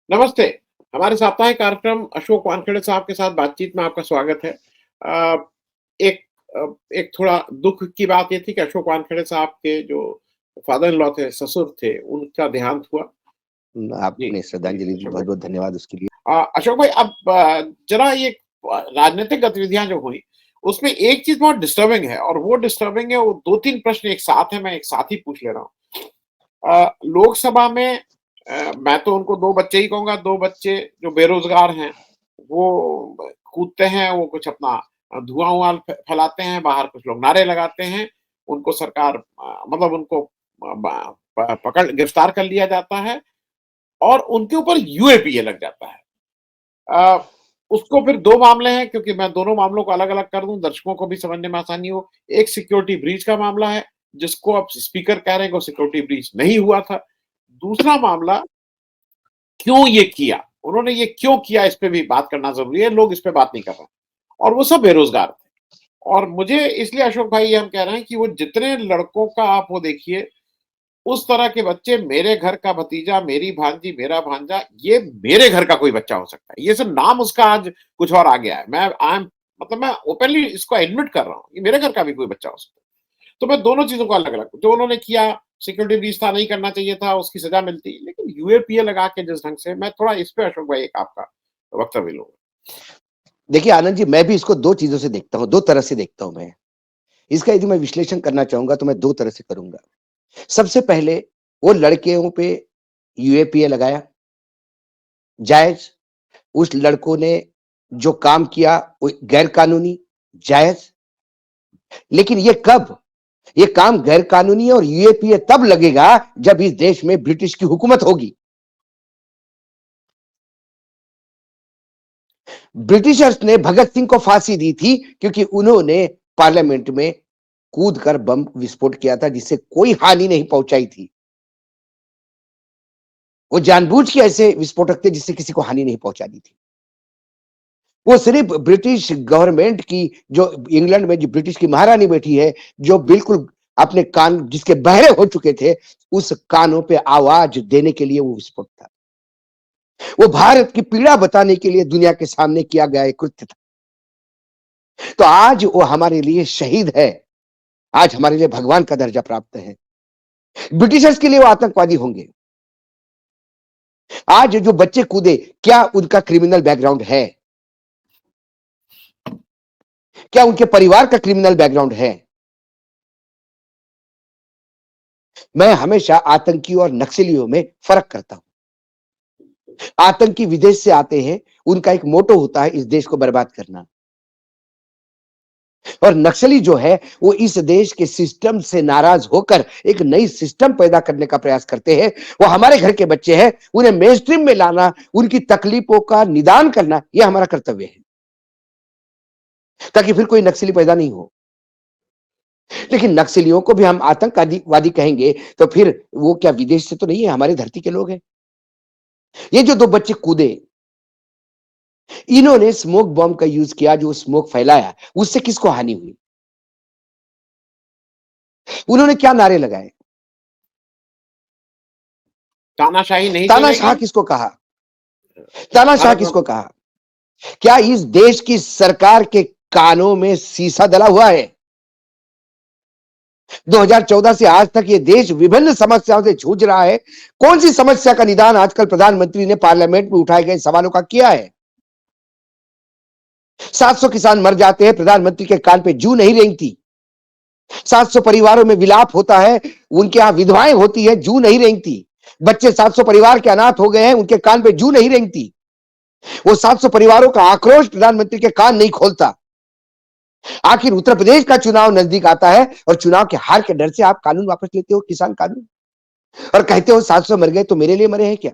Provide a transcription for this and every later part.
नमस्ते। हमारे साप्ताहिक कार्यक्रम अशोक वानखेड़े साहब के साथ बातचीत में आपका स्वागत है। एक एक थोड़ा दुःख की बात ये थी कि अशोक वानखेड़े साहब के जो फादर इन लॉ थे, ससुर थे, उनका देहांत हुआ। जी, आपने जी, श्रद्धांजलि दी, अशोक भाई। बहुत-बहुत धन्यवाद उसके लिए। अशोक भाई, अब ज़रा ये राजनीतिक गतिविधियाँ जो हुई, उसमें एक चीज़ बहुत डिस्टर्बिंग है और वो डिस्टर्बिंग है, वो 2-3 प्रश्न एक साथ हैं, मैं एक साथ ही पूछ ले रहा हूँ। लोकसभा में मैं तो उनको 2 बच्चे ही कहूँगा, 2 बच्चे जो बेरोज़गार हैं, वो कूदते हैं, वो कुछ अपना धुआँ-वुआँ फैलाते हैं, बाहर कुछ लोग नारे लगाते हैं, उनको सरकार मतलब उनको ब प पकड़ गिरफ्तार कर लिया जाता है और उनके ऊपर यूएपीए लग जाता है। अ, उसको फिर 2 मामले हैं, क्योंकि मैं दोनों मामलों को अलग-अलग कर दूँ, दर्शकों को भी समझने में आसानी हो। एक सिक्योरिटी ब्रीच का मामला है, जिसको अब स्पीकर कह रहे हैं कि वो सिक्योरिटी ब्रीच नहीं हुआ था। दूसरा मामला, क्यों ये किया? उन्होंने ये क्यों किया, इस पे भी बात करना ज़रूरी है, लोग इस पे बात नहीं कर रहे हैं और वो सब बेरोज़गार थे। और मुझे इसलिए अशोक भाई ये हम कह रहे हैं कि वो जितने लड़कों का आप वो देखिए, उस तरह के बच्चे, मेरे घर का भतीजा, मेरी भांजी, मेरा भांजा, ये मेरे घर का कोई बच्चा हो सकता है। ये सिर्फ़ नाम उसका आज कुछ और आ गया है। मैं आई एम मतलब मैं ओपनली इसको एडमिट कर रहा हूँ, ये मेरे घर का भी कोई बच्चा हो सकता है। तो मैं दोनों चीज़ों को अलग-अलग, जो उन्होंने किया, सिक्योरिटी ब्रीच था, नहीं करना चाहिए था, उसकी सज़ा मिलती। लेकिन यूएपीए लगा के जिस ढंग से, मैं थोड़ा इस पे अशोक भाई एक आपका वक्तव्य लूँगा। देखिए आनंद जी, मैं भी इसको 2 चीज़ों से देखता हूँ, 2 तरह से देखता हूँ मैं। इसका यदि मैं विश्लेषण करना चाहूँगा तो मैं 2 तरह से करूँगा। सबसे पहले वो लड़कियों पे यूएपीए लगाया, जायज़। उस लड़कों ने जो काम किया वो गैर कानूनी, जायज़। लेकिन ये कब? ये काम गैर कानूनी है और यूएपीए तब लगेगा जब इस देश में ब्रिटिश की हुकूमत होगी। ब्रिटिशर्स ने भगत सिंह को फांसी दी थी क्योंकि उन्होंने पार्लियामेंट में कूद कर बम विस्फोट किया था जिससे कोई हानि नहीं पहुंचाई थी। वो जानबूझ के ऐसे विस्फोटक थे जिससे किसी को हानि नहीं पहुंचानी थी। वो सिर्फ ब्रिटिश गवर्नमेंट की, जो इंग्लैंड में जो ब्रिटिश की महारानी बैठी है, जो बिल्कुल अपने कान जिसके बहरे हो चुके थे, उस कानों पे आवाज देने के लिए वो विस्फोट था। वो भारत की पीड़ा बताने के लिए दुनिया के सामने किया गया एक कृत्य था। तो आज वो हमारे लिए शहीद है, आज हमारे लिए भगवान का दर्जा प्राप्त है। ब्रिटिशर्स के लिए वो आतंकवादी होंगे। आज जो बच्चे कूदे, क्या उनका क्रिमिनल बैकग्राउंड है? क्या उनके परिवार का क्रिमिनल बैकग्राउंड है? मैं हमेशा आतंकी और नक्सलियों में फर्क करता हूं। आतंकी विदेश से आते हैं, उनका एक मोटो होता है इस देश को बर्बाद करना। और नक्सली जो है वो इस देश के सिस्टम से नाराज होकर एक नई सिस्टम पैदा करने का प्रयास करते हैं। वो हमारे घर के बच्चे हैं, उन्हें मेन स्ट्रीम में लाना, उनकी तकलीफों का निदान करना, यह हमारा कर्तव्य है, ताकि फिर कोई नक्सली पैदा नहीं हो। लेकिन नक्सलियों को भी हम आतंकवादी कहेंगे तो फिर वो क्या विदेश से तो नहीं है, हमारी धरती के लोग हैं। ये जो 2 बच्चे कूदे, इन्होंने स्मोक बॉम्ब का यूज किया, जो स्मोक फैलाया, उससे किसको हानि हुई? उन्होंने क्या नारे लगाए? तानाशाही नहीं तानाशाह चलेगी, किसको कहा? तानाशाह भारत किसको कहा? क्या इस देश की सरकार के कानों में शीशा डला हुआ है? 2014 से आज तक ये देश विभिन्न समस्याओं से जूझ रहा है। कौन सी समस्या का निदान आजकल प्रधानमंत्री ने पार्लियामेंट में उठाए गए सवालों का किया है? 700 किसान मर जाते हैं, प्रधानमंत्री के कान पे जू नहीं रेंगती। 700 परिवारों में विलाप होता है, उनके यहां विधवाएं होती है, जू नहीं रेंगती। बच्चे 700 परिवार के अनाथ हो गए हैं, उनके कान पे जू नहीं रेंगती। वो 700 परिवारों का आक्रोश प्रधानमंत्री के कान नहीं खोलता। आखिर उत्तर प्रदेश का चुनाव नजदीक आता है और चुनाव के हार के डर से आप कानून वापस लेते हो, किसान कानून, और कहते हो 700 मर गए तो मेरे लिए मरे हैं क्या?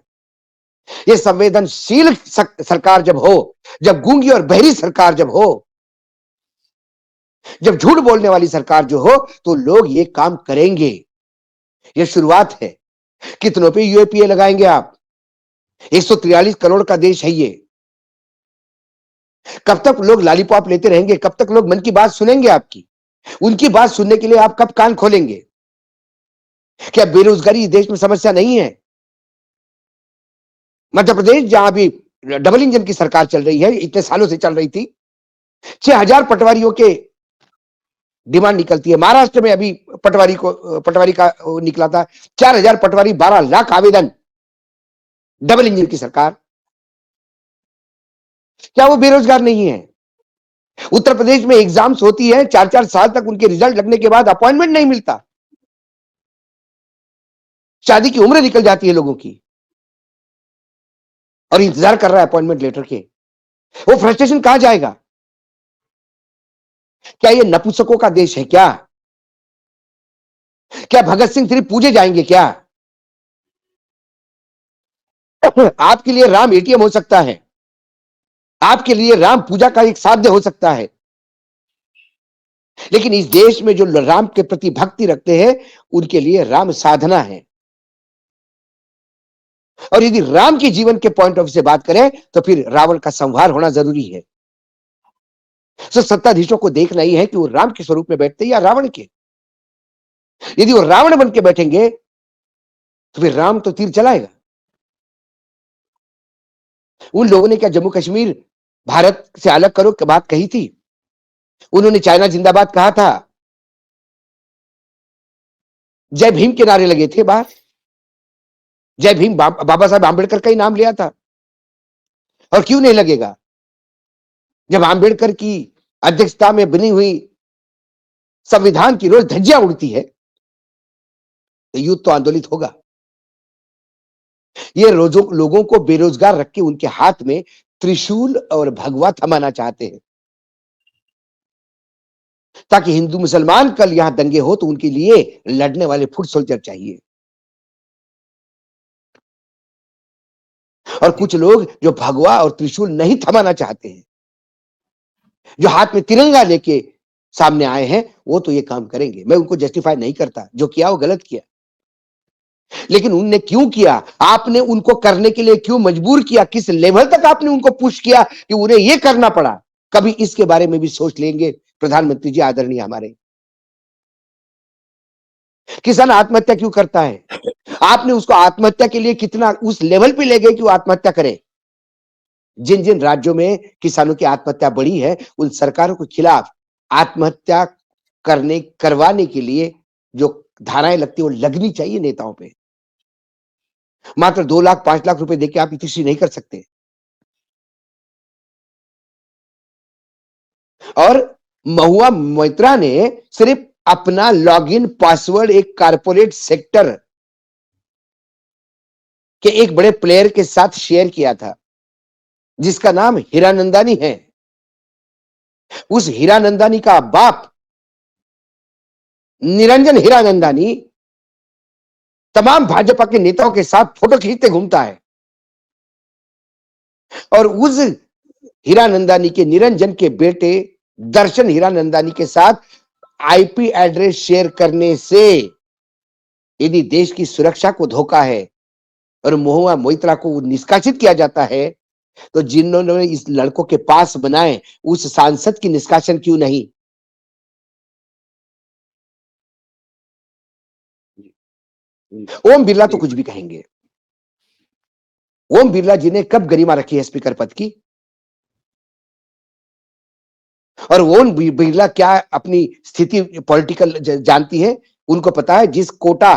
ये संवेदनशील सरकार जब हो, जब गूंगी और बहरी सरकार जब हो, जब झूठ बोलने वाली सरकार जो हो, तो लोग ये काम करेंगे। ये शुरुआत है। कितनों पे यूएपीए लगाएंगे आप? 143 करोड़ का देश है ये। कब तक लोग लॉलीपॉप लेते रहेंगे? कब तक लोग मन की बात सुनेंगे आपकी? उनकी बात सुनने के लिए आप कब कान खोलेंगे? क्या बेरोजगारी इस देश में समस्या नहीं है? मध्य प्रदेश जहां भी डबल इंजन की सरकार चल रही है, इतने सालों से चल रही थी, 6,000 पटवारियों के डिमांड निकलती है। महाराष्ट्र में अभी पटवारी का निकला था 4,000 पटवारी, 12 लाख आवेदन, डबल इंजन की सरकार। क्या वो बेरोजगार नहीं है? उत्तर प्रदेश में एग्जाम्स होती है, 4-4 साल तक उनके रिजल्ट लगने के बाद अपॉइंटमेंट नहीं मिलता, शादी की उम्र निकल जाती है लोगों की और इंतजार कर रहा है अपॉइंटमेंट लेटर के। वो फ्रस्ट्रेशन कहां जाएगा? क्या ये नपुंसकों का देश है क्या? क्या भगत सिंह सिर्फ पूजे जाएंगे क्या? आपके लिए राम एटीएम हो सकता है, आपके लिए राम पूजा का एक साध्य हो सकता है, लेकिन इस देश में जो राम के प्रति भक्ति रखते हैं उनके लिए राम साधना है। और यदि राम के जीवन के पॉइंट ऑफ व्यू से बात करें तो फिर रावण का संहार होना जरूरी है। तो सत्ताधीशों को देखना ही है कि वो राम के स्वरूप में बैठते हैं या रावण के। यदि वो रावण बन के बैठेंगे तो फिर राम तो तीर चलाएगा। उन लोगों ने क्या जम्मू कश्मीर भारत से अलग करो की बात कही थी? उन्होंने चाइना जिंदाबाद कहा था, जय भीम के नारे लगे थे बाहर, जय भीम बाबा साहब आंबेडकर का ही नाम लिया था। और क्यों नहीं लगेगा? जब आंबेडकर की अध्यक्षता में बनी हुई संविधान की रोज धज्जियां उड़ती है तो युद्ध तो आंदोलित होगा। ये लोगों को बेरोजगार रख के उनके हाथ में त्रिशूल और भगवा थमाना चाहते हैं, ताकि हिंदू मुसलमान कल यहां दंगे हो तो उनके लिए लड़ने वाले फुट सोल्जर चाहिए। और कुछ लोग जो भगवा और त्रिशूल नहीं थमाना चाहते हैं, जो हाथ में तिरंगा लेके सामने आए हैं, वो तो ये काम करेंगे। मैं उनको जस्टिफाई नहीं करता, जो किया वो गलत किया, लेकिन उनने क्यों किया? आपने उनको करने के लिए क्यों मजबूर किया? किस लेवल तक आपने उनको पुश किया कि उन्हें यह करना पड़ा? कभी इसके बारे में भी सोच लेंगे प्रधानमंत्री जी आदरणीय हमारे? किसान आत्महत्या क्यों करता है? आपने उसको आत्महत्या के लिए कितना उस लेवल पे ले गए कि वो आत्महत्या करे? जिन जिन राज्यों में किसानों की आत्महत्या बढ़ी है, उन सरकारों के खिलाफ आत्महत्या करवाने के लिए जो धाराएं लगती है वो लगनी चाहिए नेताओं पे। मात्र 2 लाख 5 लाख रुपए देके आप इतिश्री नहीं कर सकते। और महुआ मोइत्रा ने सिर्फ अपना लॉगिन पासवर्ड एक कारपोरेट सेक्टर के एक बड़े प्लेयर के साथ शेयर किया था, जिसका नाम हीरानंदानी है। उस हीरानंदानी का बाप निरंजन हीरानंदानी तमाम भाजपा के नेताओं के साथ फोटो खींचते घूमता है, और उस हीरानंदानी के निरंजन के बेटे दर्शन हीरानंदानी के साथ आईपी एड्रेस शेयर करने से यदि देश की सुरक्षा को धोखा है और महुआ मोइत्रा को निष्कासित किया जाता है, तो जिन्होंने इस लड़कों के पास बनाए उस सांसद की निष्कासन क्यों नहीं? ओम बिरला तो कुछ भी कहेंगे। ओम बिरला जी ने कब गरिमा रखी है स्पीकर पद की? और ओम बिरला क्या अपनी स्थिति पॉलिटिकल जानती है? उनको पता है जिस कोटा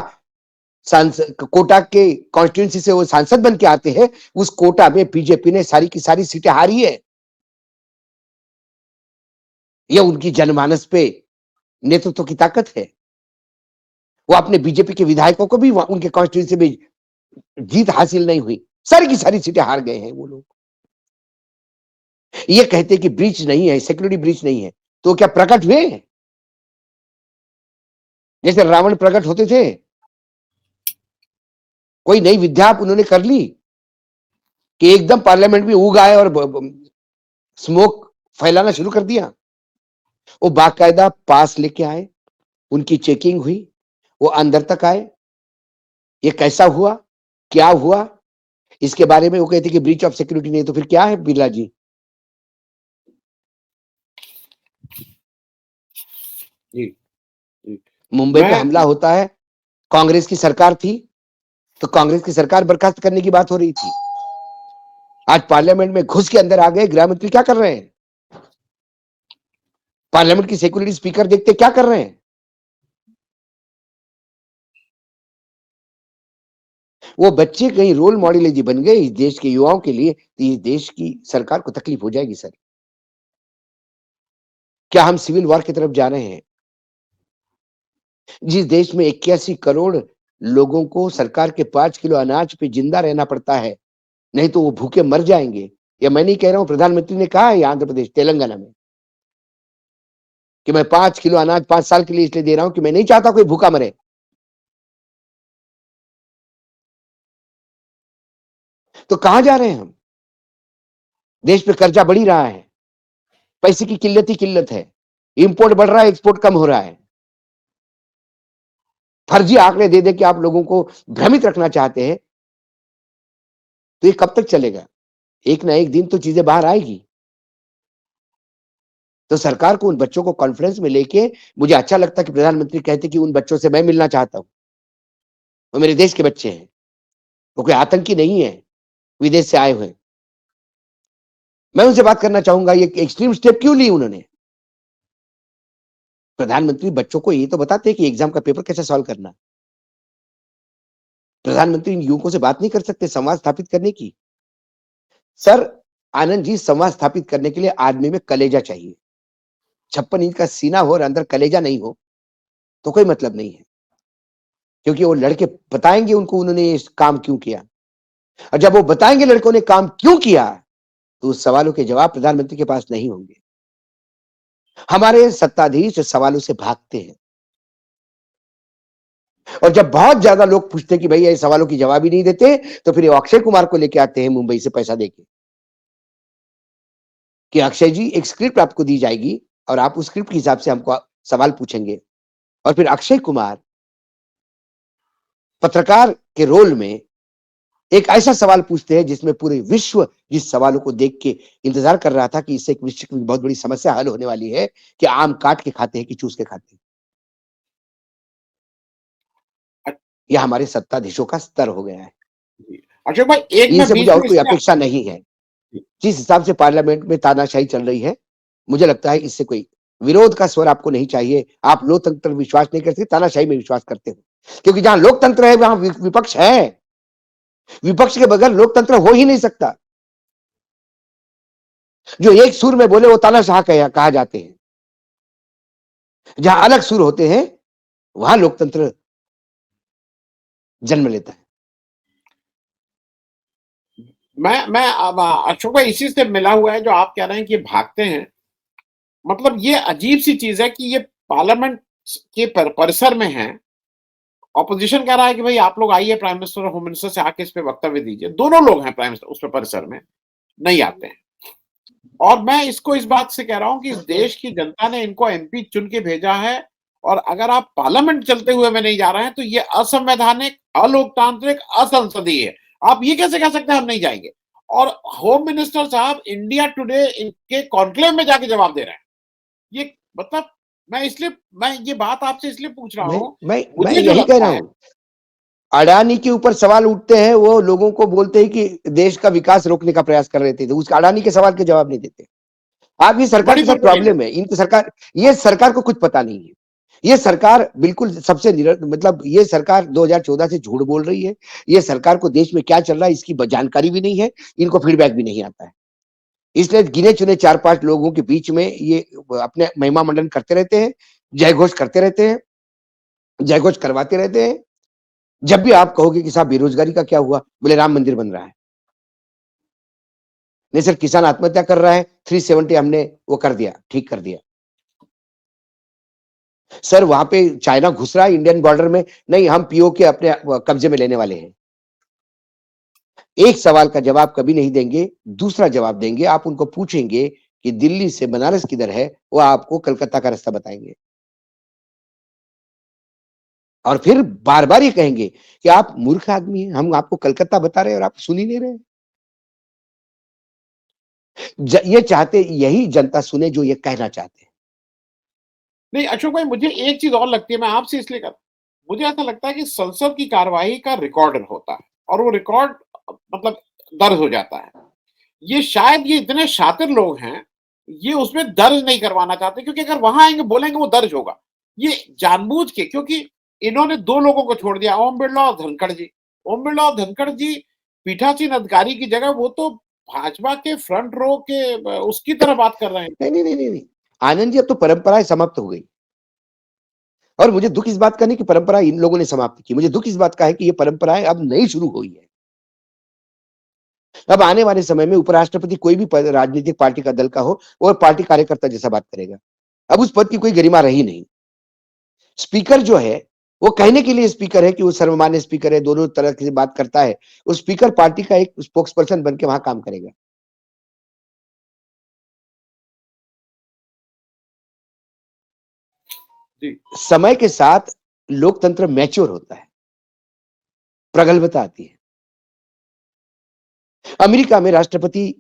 के कॉन्स्टिट्यूंसी से वो सांसद बन के आते हैं, उस कोटा में बीजेपी ने सारी की सारी सीटें हारी है। यह उनकी जनमानस पे नेतृत्व की ताकत है। वो अपने बीजेपी के विधायकों को भी उनके कॉन्स्टिट्यूंसी में जीत हासिल नहीं हुई, सारी की सारी सीटें हार गए हैं वो लोग। ये कहते कि ब्रीच नहीं है, सिक्योरिटी ब्रीच नहीं है, तो क्या प्रकट हुए? जैसे रावण प्रकट होते थे, कोई नई विद्या उन्होंने कर ली कि एकदम पार्लियामेंट में उग आए और स्मोक फैलाना शुरू कर दिया? वो बाकायदा पास लेके आए, उनकी चेकिंग हुई, वो अंदर तक आए। ये कैसा हुआ, क्या हुआ, इसके बारे में वो कहते कि ब्रीच ऑफ सिक्योरिटी नहीं, तो फिर क्या है बिरला जी? जी, मुंबई पे हमला होता है, कांग्रेस की सरकार थी, तो कांग्रेस की सरकार बर्खास्त करने की बात हो रही थी। आज पार्लियामेंट में घुस के अंदर आ गए, गृह मंत्री क्या कर रहे हैं? पार्लियामेंट की सिक्योरिटी स्पीकर देखते क्या कर रहे हैं? वो बच्चे कहीं रोल मॉडल यदि बन गए इस देश के युवाओं के लिए, तो इस देश की सरकार को तकलीफ हो जाएगी सर। क्या हम सिविल वॉर की तरफ जा रहे हैं? जिस देश में 81 करोड़ लोगों को सरकार के 5 किलो अनाज पे जिंदा रहना पड़ता है, नहीं तो वो भूखे मर जाएंगे। या मैं नहीं कह रहा हूं, प्रधानमंत्री ने कहा है आंध्र प्रदेश, तेलंगाना में कि मैं 5 किलो अनाज 5 साल के लिए इसलिए दे रहा हूं कि मैं नहीं चाहता कोई भूखा मरे। तो कहां जा रहे हैं हम? देश पे कर्जा बढ़ ही रहा है, पैसे की किल्लत ही किल्लत है, इंपोर्ट बढ़ रहा है, एक्सपोर्ट कम हो रहा है। फर्जी आंकड़े दे दे के आप लोगों को भ्रमित रखना चाहते हैं, तो ये कब तक चलेगा? एक ना एक दिन तो चीजें बाहर आएगी। तो सरकार को उन बच्चों को कॉन्फ्रेंस में लेके, मुझे अच्छा लगता कि प्रधानमंत्री कहते कि उन बच्चों से मैं मिलना चाहता हूं, वो मेरे देश के बच्चे हैं, वो कोई आतंकी नहीं है, विदेश से आए हुए। मैं उनसे बात करना चाहूंगा, ये एक्सट्रीम स्टेप क्यों ली उन्होंने? प्रधानमंत्री बच्चों को ये तो बताते हैं कि एग्जाम का पेपर कैसे सॉल्व करना। प्रधानमंत्री इन युवकों से बात नहीं कर सकते संवाद स्थापित करने की? सर, आनंद जी, संवाद स्थापित करने के लिए आदमी में कलेजा चाहिए। 56 इंच का सीना हो और अंदर कलेजा नहीं हो तो कोई मतलब नहीं है, क्योंकि वो लड़के बताएंगे उनको उन्होंने ये काम क्यों किया, और जब वो बताएंगे लड़कों ने काम क्यों किया, तो उस सवालों के जवाब प्रधानमंत्री के पास नहीं होंगे। हमारे सत्ताधीश सवालों से भागते हैं, और जब बहुत ज्यादा लोग पूछते हैं कि भाई ये सवालों की जवाब ही नहीं देते, तो फिर ये अक्षय कुमार को लेके आते हैं मुंबई से पैसा देके कि अक्षय जी एक स्क्रिप्ट आपको दी जाएगी और आप उस स्क्रिप्ट के हिसाब से हमको सवाल पूछेंगे। और फिर अक्षय कुमार पत्रकार के रोल में एक ऐसा सवाल पूछते हैं जिसमें पूरे विश्व जिस सवालों को देख के इंतजार कर रहा था कि इससे एक विश्व की बहुत बड़ी समस्या हल होने वाली है कि आम काट के खाते हैं कि चूस के खाते हैं। यह हमारे सत्ताधीशों का स्तर हो गया है। अशोक भाई, एक मैं इनसे मुझे बीच और में कोई इसमें अपेक्षा नहीं है। जिस हिसाब से पार्लियामेंट में तानाशाही चल रही है, मुझे लगता है इससे कोई विरोध का स्वर आपको नहीं चाहिए। आप लोकतंत्र में विश्वास नहीं करते, तानाशाही में विश्वास करते हो, क्योंकि जहां लोकतंत्र है वहां विपक्ष है। विपक्ष के बगैर लोकतंत्र हो ही नहीं सकता। जो एक सुर में बोले वो तानाशाह कहा जाते हैं। जहां अलग सुर होते हैं वहां लोकतंत्र जन्म लेता है। मैं अब अशोक भाई इसी से मिला हुआ है जो आप कह रहे हैं कि ये भागते हैं। मतलब ये अजीब सी चीज है कि ये पार्लियामेंट के परिसर में है, ऑपोजिशन कह रहा है कि भाई आप लोग आइए, प्राइम मिनिस्टर और होम मिनिस्टर से आके इस पे वक्तव्य दीजिए। दोनों लोग हैं प्राइम मिनिस्टर उस पे परिसर में, नहीं आते हैं। और मैं इसको इस बात से कह रहा हूं कि इस देश की जनता ने इनको एमपी चुन के भेजा है, और अगर आप पार्लियामेंट चलते हुए में नहीं जा रहे हैं तो ये असंवैधानिक, अलोकतांत्रिक, असंसदीय है। आप ये कैसे कह सकते हैं हम नहीं जाएंगे? और होम मिनिस्टर साहब इंडिया टुडे इनके कॉन्क्लेव में जाके जवाब दे रहे हैं। ये मतलब मैं ये बात आपसे इसलिए पूछ रहा मैं हूं, मैं मुझे जो यही कह लगता रहा है। हूं। अडानी के ऊपर सवाल उठते हैं, वो लोगों को बोलते हैं कि देश का विकास रोकने का प्रयास कर रहे थे, तो उस अडानी के सवाल के जवाब नहीं देते। आप, ये सरकार के साथ मणिपुर को ले लें। प्रॉब्लम है, इनकी सरकार, ये सरकार को कुछ पता नहीं है। ये सरकार बिल्कुल सबसे मतलब ये सरकार 2014 से झूठ बोल रही है। ये सरकार को देश में क्या चल रहा है इसकी जानकारी भी नहीं है, इनको फीडबैक भी नहीं आता है। इसलिए गिने चुने 4-5 लोगों के बीच में ये अपने महिमा मंडन करते रहते हैं, जयघोष करते रहते हैं, जयघोष करवाते रहते हैं। जब भी आप कहोगे कि साहब बेरोजगारी का क्या हुआ, बोले राम मंदिर बन रहा है। नहीं सर, किसान आत्महत्या कर रहा है, 370 हमने वो कर दिया, ठीक कर दिया। सर वहां पे चाइना घुस रहा है इंडियन बॉर्डर में, नहीं हम पीओके अपने कब्जे में लेने वाले हैं। एक सवाल का जवाब कभी नहीं देंगे, दूसरा जवाब देंगे। आप उनको पूछेंगे कि दिल्ली से बनारस किधर है, वो आपको कलकत्ता का रास्ता बताएंगे। और फिर बार बार ये कहेंगे कि आप मूर्ख आदमी हैं, हम आपको कलकत्ता बता रहे हैं और आप सुन ही नहीं रहे। ये चाहते, यही जनता सुने जो ये कहना चाहते हैं। नहीं अशोक भाई, मुझे एक चीज और लगती है, मैं आपसे इसलिए कर, मुझे ऐसा लगता है कि संसद की कार्यवाही का रिकॉर्ड होता है और वो रिकॉर्ड मतलब दर्ज हो जाता है। ये शायद ये इतने शातिर लोग हैं, ये उसमें दर्ज नहीं करवाना चाहते क्योंकि अगर वहाँ आएँगे बोलेंगे वो दर्ज होगा। ये जानबूझ के क्योंकि इन्होंने 2 लोगों को छोड़ दिया, ओम बिड़ला और धनखड़ जी। ओम बिड़ला और धनखड़ जी पीठासीन अधिकारी की जगह वो तो भाजपा के फ्रंट रो के उसकी तरह बात कर रहे हैं। नहीं, नहीं, नहीं, नहीं, नहीं। आनंद जी, अब तो परंपराएँ समाप्त हो गई। और मुझे दुःख इस बात का नहीं कि परंपरा इन लोगों ने समाप्त की। मुझे दुःख इस बात का है कि ये परंपराएँ अब नई शुरू हुई है। अब आने वाले समय में उपराष्ट्रपति कोई भी राजनीतिक पार्टी का दल का हो और पार्टी कार्यकर्ता जैसा बात करेगा। अब उस पद की कोई गरिमा रही नहीं। स्पीकर जो है वो कहने के लिए स्पीकर है कि वो सर्वमान्य स्पीकर है, दोनों तरह की बात करता है। वो स्पीकर पार्टी का एक स्पोक्स पर्सन बन के वहां काम करेगा। जी। समय के साथ लोकतंत्र मैच्योर होता है, प्रगल्भता आती है। अमेरिका में राष्ट्रपति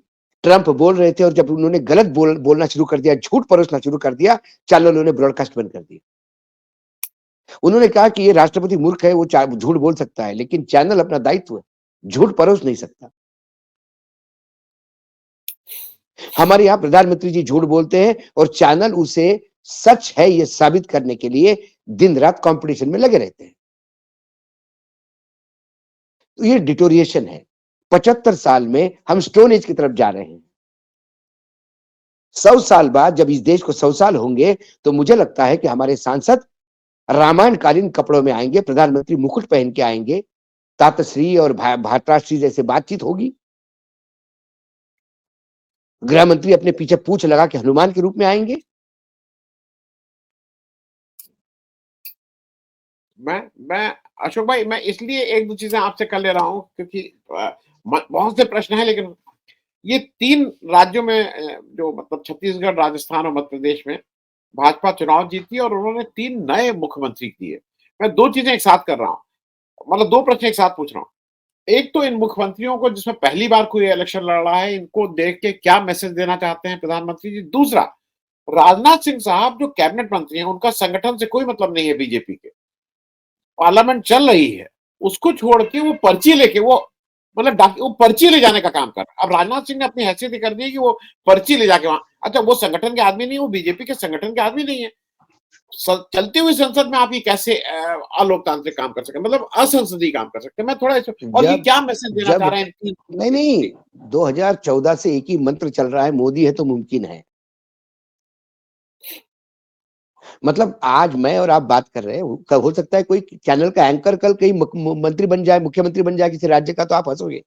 ट्रंप बोल रहे थे और जब उन्होंने गलत बोलना शुरू कर दिया, झूठ परोसना शुरू कर दिया, चैनलों ने ब्रॉडकास्ट बंद कर दिया। उन्होंने कहा कि ये राष्ट्रपति मूर्ख है, वो झूठ बोल सकता है, लेकिन चैनल अपना दायित्व झूठ परोस नहीं सकता। हमारे यहाँ प्रधानमंत्री जी झूठ बोलते हैं और चैनल उसे सच है ये साबित करने के लिए दिन रात कंपटीशन में लगे रहते हैं। तो ये डिटोरिएशन है। 75 साल में हम स्टोन एज की तरफ जा रहे हैं। 100 साल बाद जब इस देश को 100 साल होंगे तो मुझे लगता है कि हमारे सांसद रामायण कालीन कपड़ों में आएंगे, प्रधानमंत्री मुकुट पहन के आएंगे, तातश्री और भात्राश्री जैसे बातचीत होगी। गृह मंत्री अपने पीछे पूंछ लगा के हनुमान के रूप में आएंगे। मैं अशोक भाई मैं इसलिए 1-2 चीजें आपसे कर ले रहा हूँ क्योंकि बहुत से प्रश्न हैं लेकिन ये 3 राज्यों में जो मतलब छत्तीसगढ़, राजस्थान और मध्य प्रदेश में भाजपा चुनाव जीती और उन्होंने 3 नए मुख्यमंत्री दिए। मैं 2 चीजें एक साथ कर रहा हूँ, मतलब 2 प्रश्न एक साथ पूछ रहा हूँ। एक तो इन मुख्यमंत्रियों को जिसमें पहली बार कोई इलेक्शन लड़ रहा है, इनको देख के क्या मैसेज देना चाहते हैं प्रधानमंत्री जी? दूसरा, राजनाथ सिंह साहब जो कैबिनेट मंत्री हैं, उनका संगठन से कोई मतलब नहीं है बीजेपी के। पार्लियामेंट चल रही है, उसको छोड़ के वो पर्ची लेके वो मतलब वो पर्ची ले जाने का काम कर रहा है। अब राजनाथ सिंह ने अपनी हैसियत ही कर दी है कि वो पर्ची ले जाके वहां, अच्छा वो संगठन के आदमी नहीं, वो बीजेपी के संगठन के आदमी नहीं है। चलती हुई संसद में आप ये कैसे अलोकतांत्रिक काम कर सकते हैं, मतलब असंसदीय काम कर सकते हैं? मैं थोड़ा और ये जब क्या मैसेज देना चाह जब रहे हैं? नहीं नहीं 2014 से एक ही मंत्र चल रहा है, मोदी है तो मुमकिन है। मतलब आज मैं और आप बात कर रहे हैं, हो सकता है कोई चैनल का एंकर कल कहीं मंत्री बन जाए, मुख्यमंत्री बन जाए किसी राज्य का, तो आप हंसोगे।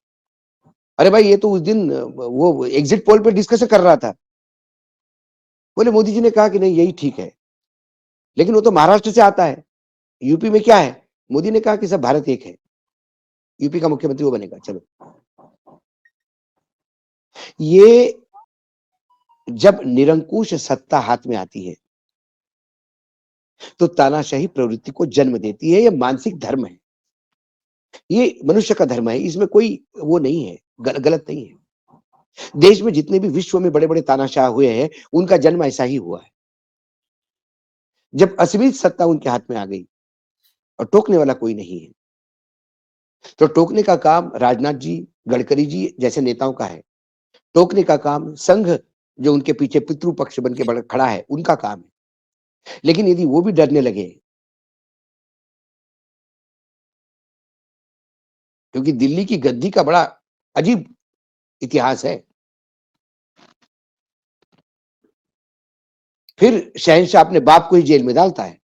अरे भाई ये तो उस दिन वो एग्जिट पोल पे डिस्कशन कर रहा था, बोले मोदी जी ने कहा कि नहीं यही ठीक है, लेकिन वो तो महाराष्ट्र से आता है। यूपी में क्या है, मोदी ने कहा कि सब भारत एक है, यूपी का मुख्यमंत्री वो बनेगा। चलो, ये जब निरंकुश सत्ता हाथ में आती है तो तानाशाही प्रवृत्ति को जन्म देती है। ये मानसिक धर्म है, ये मनुष्य का धर्म है, इसमें कोई वो नहीं है, गलत नहीं है। देश में जितने भी विश्व में बड़े बड़े तानाशाह हुए हैं, उनका जन्म ऐसा ही हुआ है। जब असीमित सत्ता उनके हाथ में आ गई और टोकने वाला कोई नहीं है, तो टोकने का काम राजनाथ जी, गडकरी जी जैसे नेताओं का है। टोकने का काम संघ जो उनके पीछे पितृ पक्ष बन के खड़ा है, उनका काम है। लेकिन यदि वो भी डरने लगे, क्योंकि दिल्ली की गद्दी का बड़ा अजीब इतिहास है। फिर शहंशाह अपने बाप को ही जेल में डालता है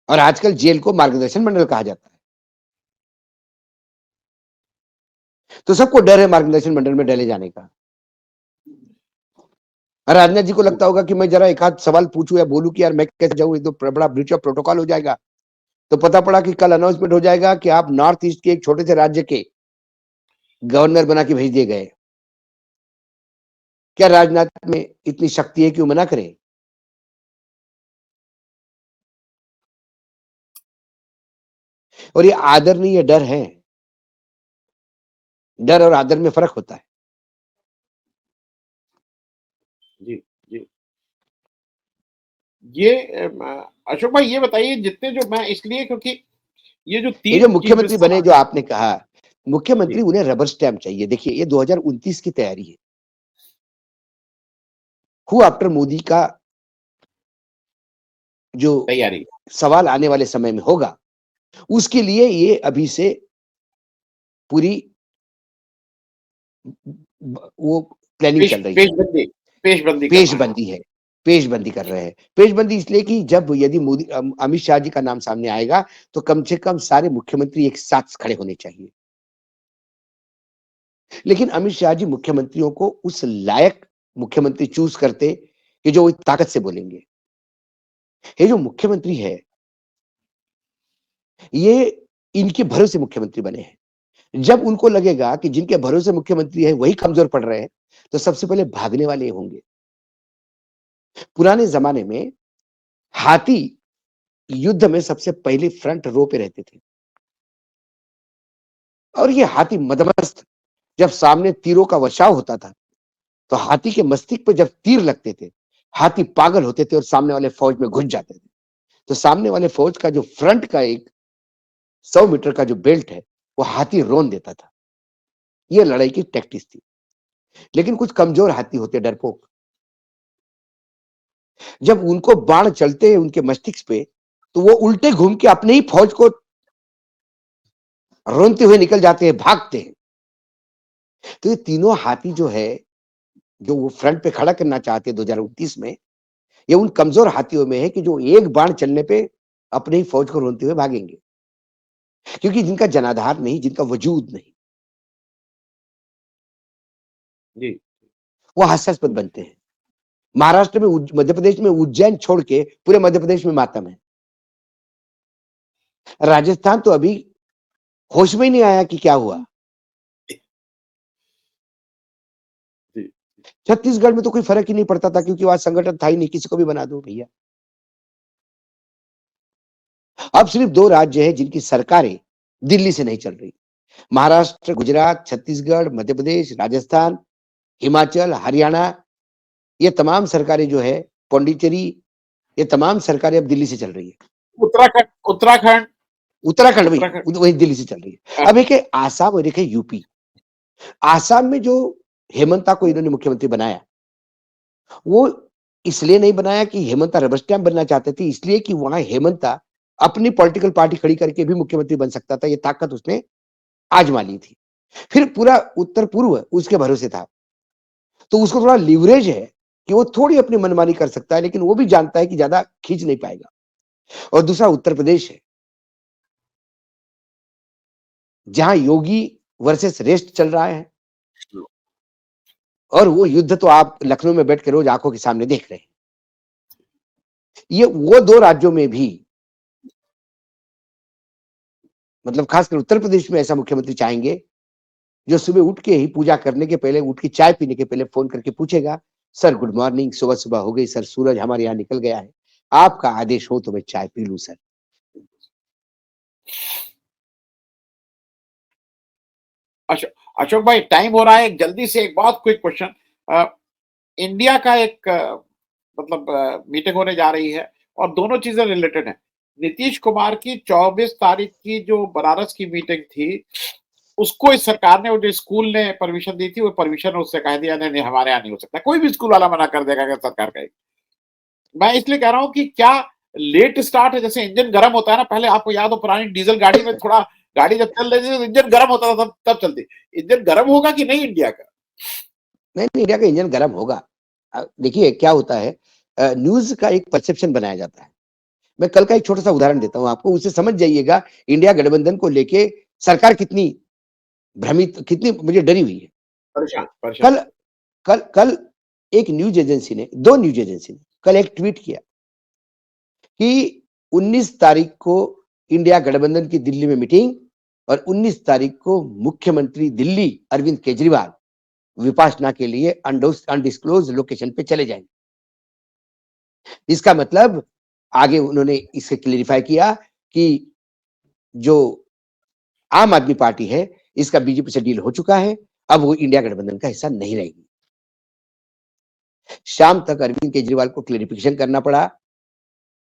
और आजकल जेल को मार्गदर्शन मंडल कहा जाता है। तो सबको डर है मार्गदर्शन मंडल में डाले जाने का। राजनाथ जी को लगता होगा कि मैं जरा एक आध सवाल पूछूं या बोलूं कि यार मैं कैसे जाऊं, तो बड़ा ब्रीच ऑफ प्रोटोकॉल हो जाएगा। तो पता पड़ा कि कल अनाउंसमेंट हो जाएगा कि आप नॉर्थ ईस्ट के एक छोटे से राज्य के गवर्नर बना के भेज दिए गए। क्या राजनाथ में इतनी शक्ति है कि वो मना करे? और ये आदर नहीं, ये डर है। डर और आदर में फर्क होता है। जी जी ये अशोक भाई ये बताइए जितने जो मैं इसलिए क्योंकि ये जो ये जो 3 चीफ मुख्यमंत्री बने, जो मिनिस्टर आपने कहा, मुख्यमंत्री जी, उन्हें रबर स्टैम्प चाहिए। देखिए ये 2029 की तैयारी है। हु आफ्टर मोदी का जो तैयारी। सवाल आने वाले समय में होगा, उसके लिए ये अभी से पूरी वो प्लानिंग चल रही है। पेशबंदी पेशबंदी कर रहे हैं। पेशबंदी है, पेशबंदी कर रहे हैं। पेशबंदी इसलिए कि जब यदि मोदी अमित शाह जी का नाम सामने आएगा, तो कम से कम सारे मुख्यमंत्री एक साथ खड़े होने चाहिए। लेकिन अमित शाह जी मुख्यमंत्रियों को उस लायक मुख्यमंत्री चूज़ करते कि जो ताकत से बोलेंगे। ये जो मुख्यमंत्री है, ये इनके भरोसे मुख्यमंत्री बने हैं। जब उनको लगेगा कि जिनके भरोसे मुख्यमंत्री है वही कमज़ोर पड़ रहे हैं, तो सबसे पहले भागने वाले होंगे। पुराने ज़माने में हाथी युद्ध में सबसे पहले फ्रंट रो पे रहते थे और ये हाथी मदमस्त जब सामने तीरों का वर्षाव होता था, तो हाथी के मस्तिष्क पे जब तीर लगते थे, हाथी पागल होते थे और सामने वाले फौज में घुस जाते थे। तो सामने वाले फौज का जो फ्रंट का एक 100 मीटर का जो बेल्ट है, वो हाथी रौंद देता था। ये लड़ाई की टैक्टिस थी। लेकिन कुछ कमज़ोर हाथी होते डरपोक, जब उनको बाण चलते हैं उनके मस्तिष्क पे, तो वो उल्टे घूम के अपने ही फौज को रौंदते हुए निकल जाते हैं, भागते हैं। तो ये तीनों हाथी जो है, जो वो फ्रंट पे खड़ा करना चाहते हैं 2029 में, ये उन कमज़ोर हाथियों में है कि जो एक बाण चलने पे अपने ही फौज को रौंदते हुए भागेंगे। क्योंकि जिनका जनाधार नहीं, जिनका वजूद नहीं, जी, वो हास्यास्पद बनते हैं। महाराष्ट्र में मध्य प्रदेश में उज्जैन छोड़ के पूरे मध्य प्रदेश में मातम है। राजस्थान तो अभी होश में ही नहीं आया कि क्या हुआ। जी, छत्तीसगढ़ में तो कोई फर्क ही नहीं पड़ता था क्योंकि वहां संगठन था ही नहीं, किसी को भी बना दो भैया। अब सिर्फ दो राज्य हैं जिनकी सरकारें दिल्ली से नहीं चल रही। महाराष्ट्र, गुजरात, छत्तीसगढ़, मध्य प्रदेश, राजस्थान, हिमाचल, हरियाणा, ये तमाम सरकारें जो है, पौंडीचेरी, ये तमाम सरकारें अब दिल्ली से चल रही है। उत्तराखंड उत्तराखंड उत्तराखंड भी उत्तराखंड वही दिल्ली से चल रही है। अब एक है आसाम और एक है यूपी। आसाम में जो हेमंता को इन्होंने मुख्यमंत्री बनाया, वो इसलिए नहीं बनाया कि हेमंता रबर स्टैम्प बनना चाहते थे, इसलिए कि वहां हेमंता अपनी पॉलिटिकल पार्टी खड़ी करके भी मुख्यमंत्री बन सकता था। ये ताकत उसने आजमा ली थी। फिर पूरा उत्तर पूर्व उसके भरोसे था, तो उसको थोड़ा लीवरेज है कि वो थोड़ी अपनी मनमानी कर सकता है, लेकिन वो भी जानता है कि ज्यादा खींच नहीं पाएगा। और दूसरा उत्तर प्रदेश है, जहां योगी वर्सेस रेस्ट चल रहा है, और वो युद्ध तो आप लखनऊ में बैठ के रोज आंखों के सामने देख रहे हैं। ये वो दो राज्यों में भी, मतलब खासकर उत्तर प्रदेश में ऐसा मुख्यमंत्री चाहेंगे जो सुबह उठ के ही पूजा करने के पहले, उठ के चाय पीने के पहले फोन करके पूछेगा, सर गुड मॉर्निंग, सुबह सुबह हो गई सर, सूरज हमारे यहाँ निकल गया है, आपका आदेश हो तो मैं चाय पी लूं सर। अशोक अशोक भाई, टाइम हो रहा है, एक जल्दी से एक बहुत क्विक क्वेश्चन। इंडिया का एक मतलब मीटिंग होने जा रही है और दोनों चीजें रिलेटेड हैं। नीतीश कुमार की 24 तारीख की जो बनारस की मीटिंग थी, उसको इस सरकार ने, वो जो स्कूल ने परमिशन दी थी, वो परमिशन उससे कह दिया नहीं नहीं हमारे यहाँ नहीं हो सकता। कोई भी स्कूल वाला मना कर देगा अगर सरकार कहेगी। मैं इसलिए कह रहा हूँ कि क्या लेट स्टार्ट है, जैसे इंजन गर्म होता है ना, पहले आपको याद हो पुरानी डीजल गाड़ी में थोड़ा, गाड़ी जब चल रही थी तो इंजन गर्म होता था तब चलती। इंजन गर्म होगा कि नहीं इंडिया का? नहीं नहीं, इंडिया का इंजन गर्म होगा। देखिए क्या होता है, न्यूज का एक परसेप्शन बनाया जाता है। मैं कल का एक छोटा सा उदाहरण देता हूं आपको, उससे समझ जाइएगा इंडिया गठबंधन को लेके सरकार कितनी भ्रमित, कितनी मुझे डरी हुई है। परेशान परेशान। कल कल कल एक न्यूज एजेंसी ने, दो न्यूज एजेंसी ने कल एक ट्वीट किया कि 19 तारीख को इंडिया गठबंधन की दिल्ली में मीटिंग, और 19 तारीख को मुख्यमंत्री दिल्ली अरविंद केजरीवाल विपासना के लिए अनडिस्क्लोज लोकेशन पे चले जाएंगे। इसका मतलब, आगे उन्होंने इसे क्लेरिफाई किया कि जो आम आदमी पार्टी है, इसका बीजेपी से डील हो चुका है, अब वो इंडिया गठबंधन का हिस्सा नहीं रहेगी। शाम तक अरविंद केजरीवाल को क्लेरिफिकेशन करना पड़ा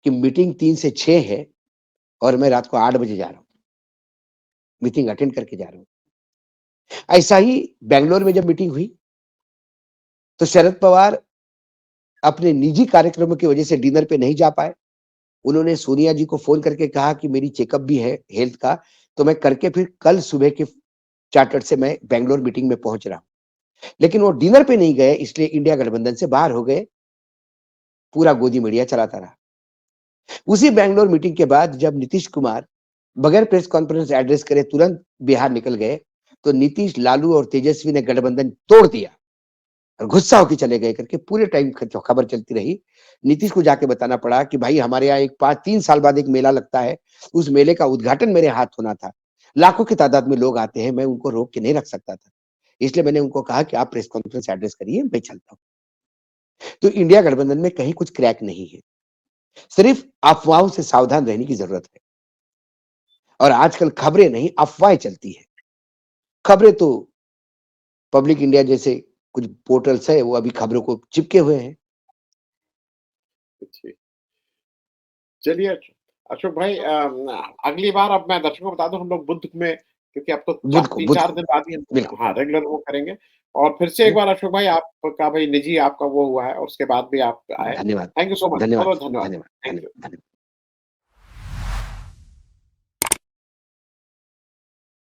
कि मीटिंग 3 से 6 है और मैं रात को 8 बजे जा रहा हूं, मीटिंग अटेंड करके जा रहा हूं। ऐसा ही बेंगलोर में जब मीटिंग हुई, तो शरद पवार अपने निजी कार्यक्रमों की वजह से डिनर पे नहीं जा पाए। उन्होंने सोनिया जी को फ़ोन करके कहा कि मेरी चेकअप भी है हेल्थ का, तो मैं करके फिर कल सुबह के चार्टर से मैं बेंगलोर मीटिंग में पहुँच रहा हूँ। लेकिन वो डिनर पे नहीं गए, इसलिए इंडिया गठबंधन से बाहर हो गए, पूरा गोदी मीडिया चलाता रहा। उसी बेंगलोर मीटिंग के बाद जब नीतीश कुमार बगैर प्रेस कॉन्फ्रेंस एड्रेस करे तुरंत बिहार निकल गए, तो नीतीश, लालू और तेजस्वी ने गठबंधन तोड़ दिया और गुस्सा होके चले गए करके पूरे टाइम खबर चलती रही। नीतीश को जाके बताना पड़ा कि भाई हमारे यहाँ एक 5-3 साल बाद एक मेला लगता है, उस मेले का उद्घाटन मेरे हाथ होना था। लाखों की तादाद में लोग आते हैं, मैं उनको रोक के नहीं रख सकता था। इसलिए मैंने उनको कहा कि आप प्रेस कॉन्फ्रेंस एड्रेस करिए, मैं चलता हूँ। तो इंडिया गठबंधन में कहीं कुछ क्रैक नहीं है, सिर्फ अफवाहों से सावधान रहने की जरूरत है। और आजकल खबरें नहीं, अफवाहें चलती है। खबरें तो पब्लिक इंडिया जैसे कुछ पोर्टल्स है, वो अभी खबरों को चिपके हुए हैं। जी। चलिए अशोक भाई, अगली बार अब मैं दर्शकों को बता दूं, हम लोग बुध में, क्योंकि अब तो तीन बुध चार को दिन बाद ही बिल्कुल। हाँ रेगुलर वो करेंगे। और फिर से एक बार अशोक भाई, आपका भाई निजी आपका वो हुआ है और उसके बाद भी आप आए। धन्यवाद, थैंक यू सो मच, बहुत धन्यवाद, बहुत धन्यवाद। धन्यवाद, थैंक यू। धन्यवाद।